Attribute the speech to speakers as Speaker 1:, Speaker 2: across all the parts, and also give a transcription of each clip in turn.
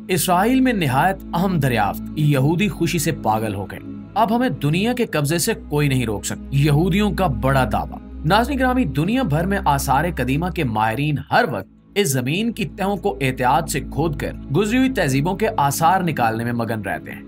Speaker 1: اسرائیل میں نہایت اہم دریافت، یہودی خوشی سے پاگل ہو گئے۔ اب ہمیں دنیا کے قبضے سے کوئی نہیں روک سکتا، یہودیوں کا بڑا دعویٰ۔ ناظرین گرامی، دنیا بھر میں آثار قدیمہ کے ماہرین ہر وقت اس زمین کی تہوں کو احتیاط سے کھود کر گزری ہوئی تہذیبوں کے آثار نکالنے میں مگن رہتے ہیں۔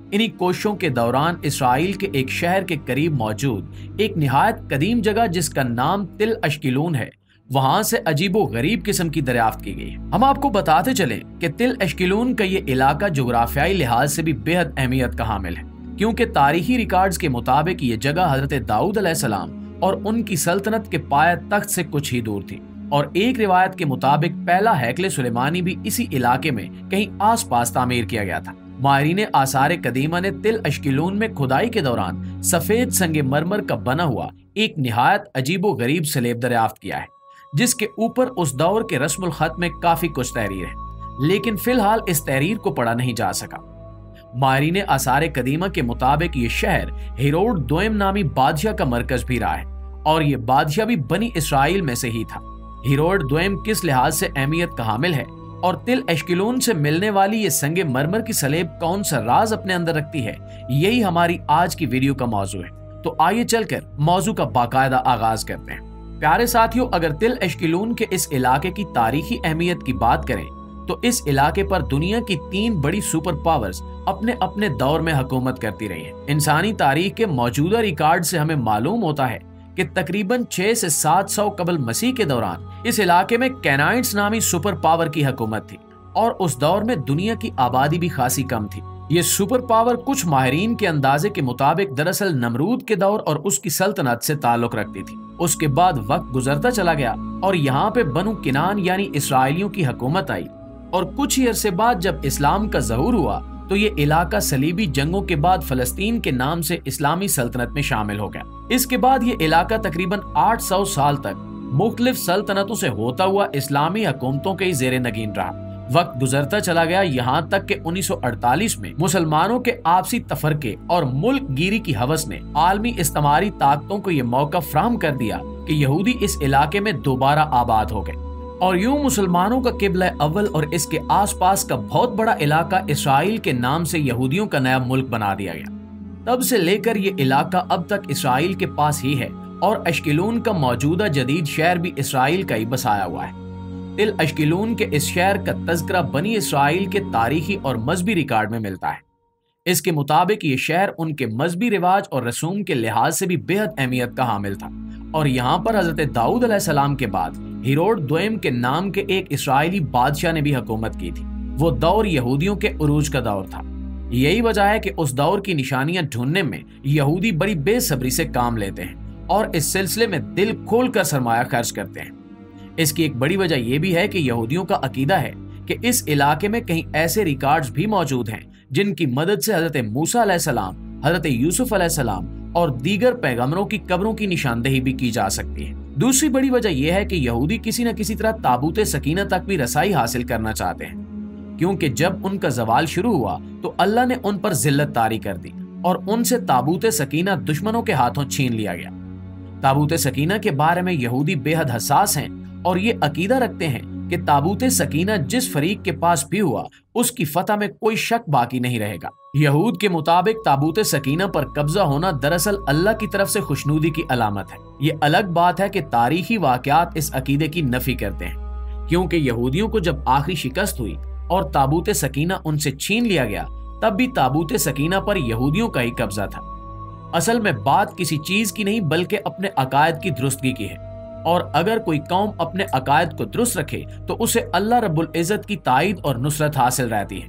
Speaker 1: انہی کوششوں کے دوران اسرائیل کے ایک شہر کے قریب موجود ایک نہایت قدیم جگہ جس کا نام تل اشکیلون ہے، وہاں سے عجیب و غریب قسم کی دریافت کی گئی۔ ہم آپ کو بتاتے چلیں کہ تل اشکیلون کا یہ علاقہ جغرافیائی لحاظ سے بھی بے حد اہمیت کا حامل ہے، کیونکہ تاریخی ریکارڈز کے مطابق یہ جگہ حضرت داؤد علیہ السلام اور ان کی سلطنت کے پایہ تخت سے کچھ ہی دور تھی، اور ایک روایت کے مطابق پہلا ہیکل سلیمانی بھی اسی علاقے میں کہیں آس پاس تعمیر کیا گیا تھا۔ ماہرین آثار قدیمہ نے تل اشکیلون میں کھدائی کے دوران سفید سنگ مرمر کا بنا ہوا ایک نہایت عجیب و غریب سلیب دریافت کیا ہے، جس کے اوپر اس دور کے رسم الخط میں کافی کچھ تحریر ہے، لیکن فی الحال اس تحریر کو پڑھا نہیں جا سکا۔ ماہرین آثار قدیمہ کے مطابق یہ شہر ہیروڈ دوئم نامی بادشاہ کا مرکز بھی رہا ہے، اور یہ بادشاہ بھی بنی اسرائیل میں سے ہی تھا۔ ہیروڈ دوئم کس لحاظ سے اہمیت کا حامل ہے اور تل اشکیلون سے ملنے والی یہ سنگ مرمر کی سلیب کون سا راز اپنے اندر رکھتی ہے، یہی ہماری آج کی ویڈیو کا موضوع ہے۔ تو آئیے چل کر موضوع کا باقاعدہ آغاز کرتے ہیں۔ پیارے ساتھیوں، اگر تل اشکیلون کے اس علاقے کی تاریخی اہمیت کی بات کریں تو اس علاقے پر دنیا کی 3 بڑی سپر پاورز اپنے اپنے دور میں حکومت کرتی رہی ہیں۔ انسانی تاریخ کے موجودہ ریکارڈ سے ہمیں معلوم ہوتا ہے کہ تقریباً 6 سے 700 قبل مسیح کے دوران اس علاقے میں کینائٹس نامی سپر پاور کی حکومت تھی، اور اس دور میں دنیا کی آبادی بھی خاصی کم تھی۔ یہ سپر پاور کچھ ماہرین کے اندازے کے مطابق دراصل نمرود کے دور اور اس کی سلطنت سے تعلق رکھتی تھی۔ اس کے بعد وقت گزرتا چلا گیا اور یہاں پہ بنو کنان یعنی اسرائیلیوں کی حکومت آئی، اور کچھ ہی عرصے بعد جب اسلام کا ظہور ہوا تو یہ علاقہ صلیبی جنگوں کے بعد فلسطین کے نام سے اسلامی سلطنت میں شامل ہو گیا۔ اس کے بعد یہ علاقہ تقریباً 800 سال تک مختلف سلطنتوں سے ہوتا ہوا اسلامی حکومتوں کے زیر نگین رہا۔ وقت گزرتا چلا گیا، یہاں تک کہ 1948 میں مسلمانوں کے آپسی تفرقے اور ملک گیری کی ہوس نے عالمی استعماری طاقتوں کو یہ موقع فراہم کر دیا کہ یہودی اس علاقے میں دوبارہ آباد ہو گئے، اور یوں مسلمانوں کا قبلہ اول اور اس کے آس پاس کا بہت بڑا علاقہ اسرائیل کے نام سے یہودیوں کا نیا ملک بنا دیا گیا۔ تب سے لے کر یہ علاقہ اب تک اسرائیل کے پاس ہی ہے، اور اشکیلون کا موجودہ جدید شہر بھی اسرائیل کا ہی بسایا ہوا ہے۔ تل اشکیلون کے اس شہر کا تذکرہ بنی اسرائیل کے تاریخی اور مذہبی ریکارڈ میں ملتا ہے۔ اس کے مطابق یہ شہر ان کے مذہبی رواج اور رسوم کے لحاظ سے بھی بے حد اہمیت کا حامل تھا، اور یہاں پر حضرت داؤد علیہ السلام کے بعد ہیروڈ دوئم کے نام کے ایک اسرائیلی بادشاہ نے بھی حکومت کی تھی۔ وہ دور یہودیوں کے عروج کا دور تھا۔ یہی وجہ ہے کہ اس دور کی نشانیاں ڈھونڈنے میں یہودی بڑی بے صبری سے کام لیتے ہیں اور اس سلسلے میں دل کھول کر سرمایہ خرچ کرتے ہیں۔ اس کی ایک بڑی وجہ یہ بھی ہے کہ یہودیوں کا عقیدہ ہے کہ اس علاقے میں کہیں ایسے ریکارڈز بھی موجود ہیں جن کی مدد سے حضرت موسیٰ علیہ السلام، حضرت یوسف علیہ السلام اور دیگر پیغمبروں کی قبروں کی نشاندہی بھی کی جا سکتی ہے۔ دوسری بڑی وجہ یہ ہے کہ یہودی کسی نہ کسی طرح تابوت سکینہ تک بھی رسائی حاصل کرنا چاہتے ہیں، کیونکہ جب ان کا زوال شروع ہوا تو اللہ نے ان پر ذلت طاری کر دی اور ان سے تابوت سکینہ دشمنوں کے ہاتھوں چھین لیا گیا۔ تابوت سکینہ کے بارے میں یہودی بے حد حساس ہیں اور یہ عقیدہ رکھتے ہیں کہ تابوت سکینہ جس فریق کے پاس بھی ہوا اس کی فتح میں کوئی شک باقی نہیں رہے گا۔ یہود کے مطابق تابوت سکینہ پر قبضہ ہونا دراصل اللہ کی طرف سے خوشنودی کی علامت ہے۔ یہ الگ بات ہے کہ تاریخی واقعات اس عقیدے کی نفی کرتے ہیں، کیونکہ یہودیوں کو جب آخری شکست ہوئی اور تابوت سکینہ ان سے چھین لیا گیا تب بھی تابوت سکینہ پر یہودیوں کا ہی قبضہ تھا۔ اصل میں بات کسی چیز کی نہیں بلکہ اپنے عقائد کی درستگی کی ہے، اور اگر کوئی قوم اپنے عقائد کو درست رکھے تو اسے اللہ رب العزت کی تائید اور نصرت حاصل رہتی ہے،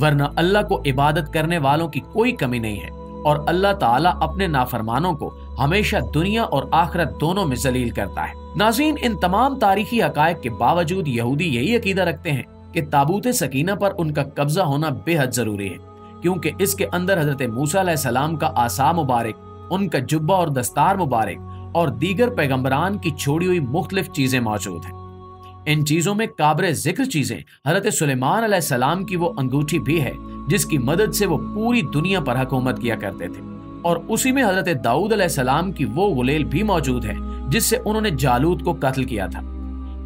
Speaker 1: ورنہ اللہ کو عبادت کرنے والوں کی کوئی کمی نہیں ہے، اور اللہ تعالیٰ اپنے نافرمانوں کو ہمیشہ دنیا اور آخرت دونوں میں ذلیل کرتا ہے۔ ناظرین، ان تمام تاریخی حقائق کے باوجود یہودی یہی عقیدہ رکھتے ہیں کہ تابوت سکینہ پر ان کا قبضہ ہونا بے حد ضروری ہے، کیونکہ اس کے اندر حضرت موسیٰ علیہ السلام کا عصا مبارک، ان کا جبہ اور دستار مبارک اور دیگر پیغمبران کی چھوڑی ہوئی مختلف چیزیں موجود ہیں۔ ان چیزوں میں قابل ذکر چیزیں حضرت سلیمان علیہ السلام کی وہ انگوٹھی بھی ہے جس کی مدد سے وہ پوری دنیا پر حکومت کیا کرتے تھے، اور اسی میں حضرت داؤد علیہ السلام کی وہ غلیل بھی موجود ہے جس سے انہوں نے جالوت کو قتل کیا تھا۔